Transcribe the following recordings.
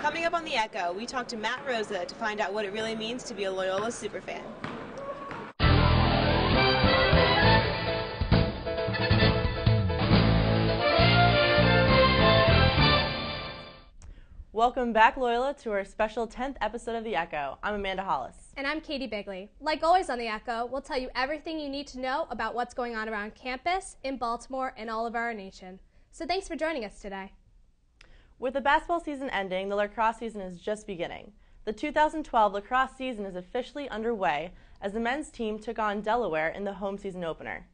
Coming up on The Echo, we talk to Matt Rosa to find out what it really means to be a Loyola superfan. Welcome back, Loyola, to our special 10th episode of The Echo. I'm Amanda Hollis. And I'm Katie Bigley. Like always on The Echo, we'll tell you everything you need to know about what's going on around campus, in Baltimore, and all of our nation. So thanks for joining us today. With the basketball season ending, the lacrosse season is just beginning. The 2012 lacrosse season is officially underway as the men's team took on Delaware in the home season opener.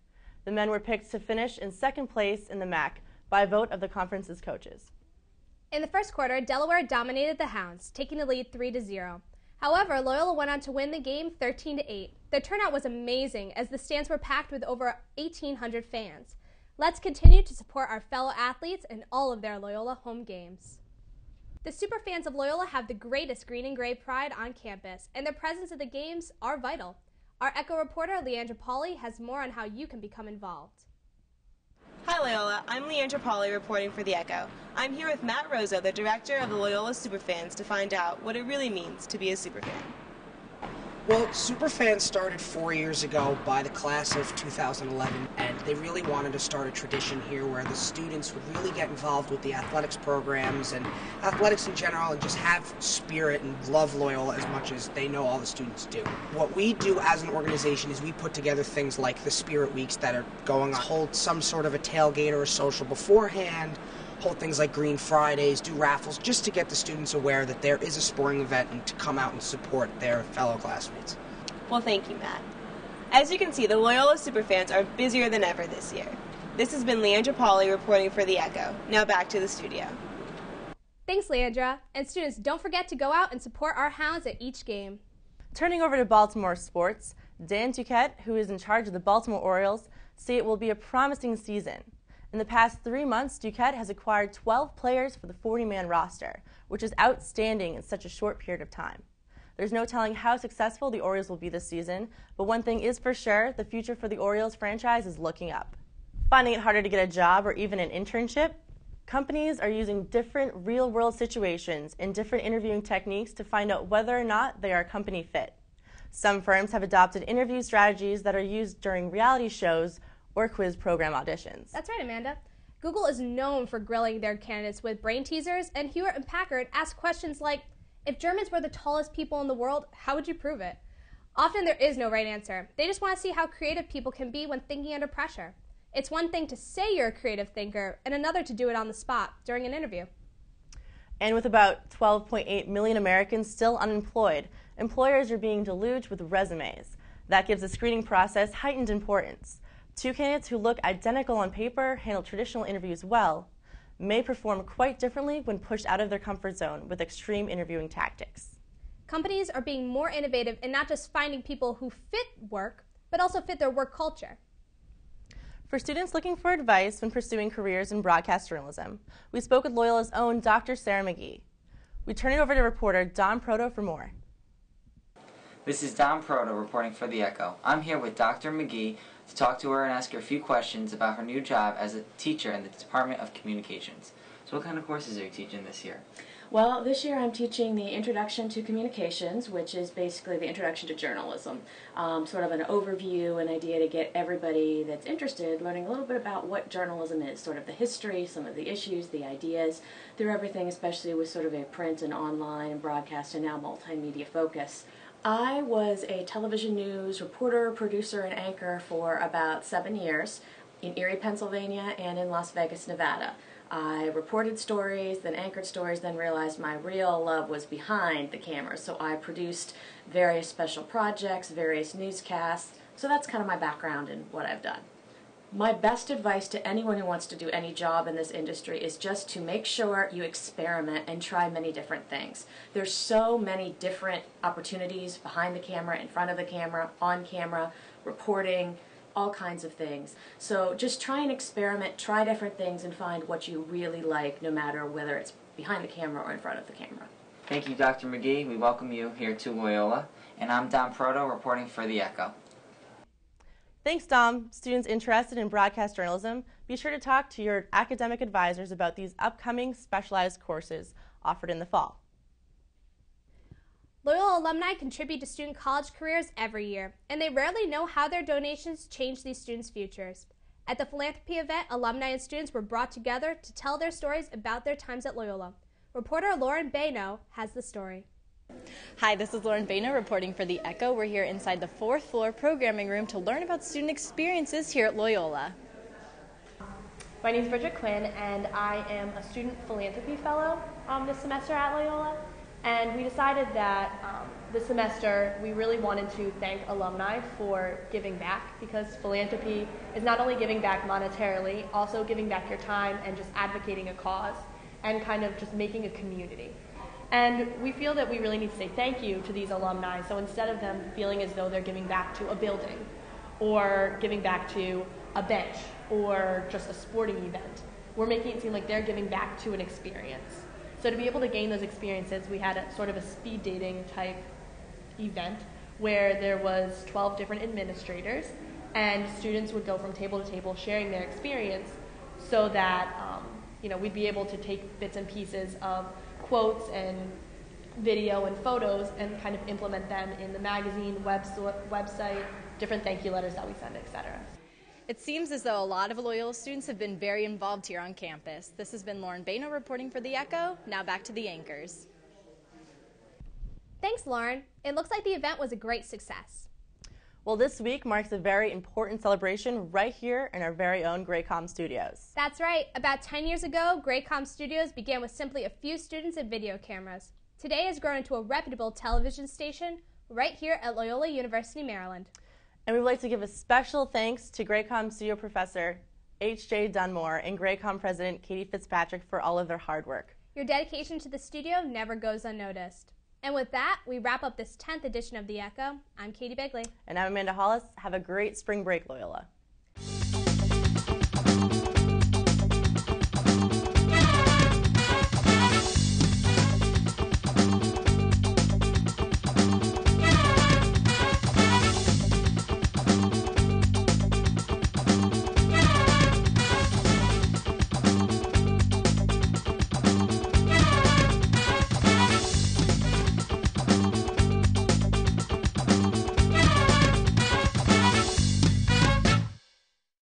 The men were picked to finish in second place in the MAC by a vote of the conference's coaches. In the first quarter, Delaware dominated the Hounds, taking the lead 3-0. However, Loyola went on to win the game 13-8. The turnout was amazing as the stands were packed with over 1,800 fans. Let's continue to support our fellow athletes in all of their Loyola home games. The superfans of Loyola have the greatest green and gray pride on campus, and their presence at the games are vital. Our Echo reporter, Leandra Pauley, has more on how you can become involved. Hi Loyola, I'm Leandra Pauley reporting for The Echo. I'm here with Matt Rosa, the director of the Loyola Superfans, to find out what it really means to be a superfan. Well, Superfans started 4 years ago by the class of 2011, and they really wanted to start a tradition here where the students would really get involved with the athletics programs and athletics in general and just have spirit and love Loyola as much as they know all the students do. What we do as an organization is we put together things like the Spirit Weeks that are going on, hold some sort of a tailgate or a social beforehand, hold things like Green Fridays, do raffles, just to get the students aware that there is a sporting event and to come out and support their fellow classmates. Well, thank you, Matt. As you can see, the Loyola Superfans are busier than ever this year. This has been Leandra Pauley reporting for The Echo. Now back to the studio. Thanks, Leandra. And students, don't forget to go out and support our Hounds at each game. Turning over to Baltimore sports, Dan Duquette, who is in charge of the Baltimore Orioles, say it will be a promising season. In the past 3 months, Duquette has acquired 12 players for the 40-man roster, which is outstanding in such a short period of time. There's no telling how successful the Orioles will be this season, but one thing is for sure, the future for the Orioles franchise is looking up. Finding it harder to get a job or even an internship? Companies are using different real-world situations and different interviewing techniques to find out whether or not they are a company fit. Some firms have adopted interview strategies that are used during reality shows or quiz program auditions. That's right, Amanda. Google is known for grilling their candidates with brain teasers, and Hewlett & Packard asked questions like, if Germans were the tallest people in the world, how would you prove it? Often there is no right answer. They just want to see how creative people can be when thinking under pressure. It's one thing to say you're a creative thinker, and another to do it on the spot during an interview. And with about 12.8 million Americans still unemployed, employers are being deluged with resumes. That gives the screening process heightened importance. Two candidates who look identical on paper, handle traditional interviews well, may perform quite differently when pushed out of their comfort zone with extreme interviewing tactics. Companies are being more innovative in not just finding people who fit work, but also fit their work culture. For students looking for advice when pursuing careers in broadcast journalism, we spoke with Loyola's own Dr. Sarah McGee. We turn it over to reporter Don Proto for more. This is Don Proto reporting for The Echo. I'm here with Dr. McGee to talk to her and ask her a few questions about her new job as a teacher in the Department of Communications. So what kind of courses are you teaching this year? Well, this year I'm teaching the Introduction to Communications, which is basically the introduction to journalism. Sort of an overview, an idea to get everybody that's interested learning a little bit about what journalism is, sort of the history, some of the issues, the ideas, through everything, especially with sort of a print and online and broadcast and now multimedia focus. I was a television news reporter, producer, and anchor for about 7 years in Erie, Pennsylvania, and in Las Vegas, Nevada. I reported stories, then anchored stories, then realized my real love was behind the camera. So I produced various special projects, various newscasts. So that's kind of my background and what I've done. My best advice to anyone who wants to do any job in this industry is just to make sure you experiment and try many different things. There's so many different opportunities behind the camera, in front of the camera, on camera, reporting, all kinds of things. So just try and experiment, try different things, and find what you really like, no matter whether it's behind the camera or in front of the camera. Thank you, Dr. McGee. We welcome you here to Loyola. And I'm Don Proto reporting for The Echo. Thanks, Dom. Students interested in broadcast journalism, be sure to talk to your academic advisors about these upcoming specialized courses offered in the fall. Loyola alumni contribute to student college careers every year, and they rarely know how their donations change these students' futures. At the philanthropy event, alumni and students were brought together to tell their stories about their times at Loyola. Reporter Lauren Bayno has the story. Hi, this is Lauren Bayno reporting for The Echo. We're here inside the 4th floor programming room to learn about student experiences here at Loyola. My name is Bridget Quinn, and I am a student philanthropy fellow this semester at Loyola. And we decided that this semester we really wanted to thank alumni for giving back, because philanthropy is not only giving back monetarily, also giving back your time and just advocating a cause and kind of just making a community. And we feel that we really need to say thank you to these alumni, so instead of them feeling as though they're giving back to a building or giving back to a bench or just a sporting event, we're making it seem like they're giving back to an experience. So to be able to gain those experiences, we had a sort of a speed dating type event where there was 12 different administrators, and students would go from table to table sharing their experience, so that we'd be able to take bits and pieces of quotes and video and photos and kind of implement them in the magazine, website, different thank you letters that we send, etc. It seems as though a lot of Loyola students have been very involved here on campus. This has been Lauren Bayno reporting for The Echo. Now back to the anchors. Thanks, Lauren. It looks like the event was a great success. Well, this week marks a very important celebration right here in our very own Greycomm studios. That's right. About 10 years ago, Greycomm Studios began with simply a few students and video cameras. Today has grown into a reputable television station right here at Loyola University Maryland. And we would like to give a special thanks to Greycomm Studio Professor H.J. Dunmore and Greycomm President Katie Fitzpatrick for all of their hard work. Your dedication to the studio never goes unnoticed. And with that, we wrap up this 10th edition of The Echo. I'm Katie Bigley. And I'm Amanda Hollis. Have a great spring break, Loyola.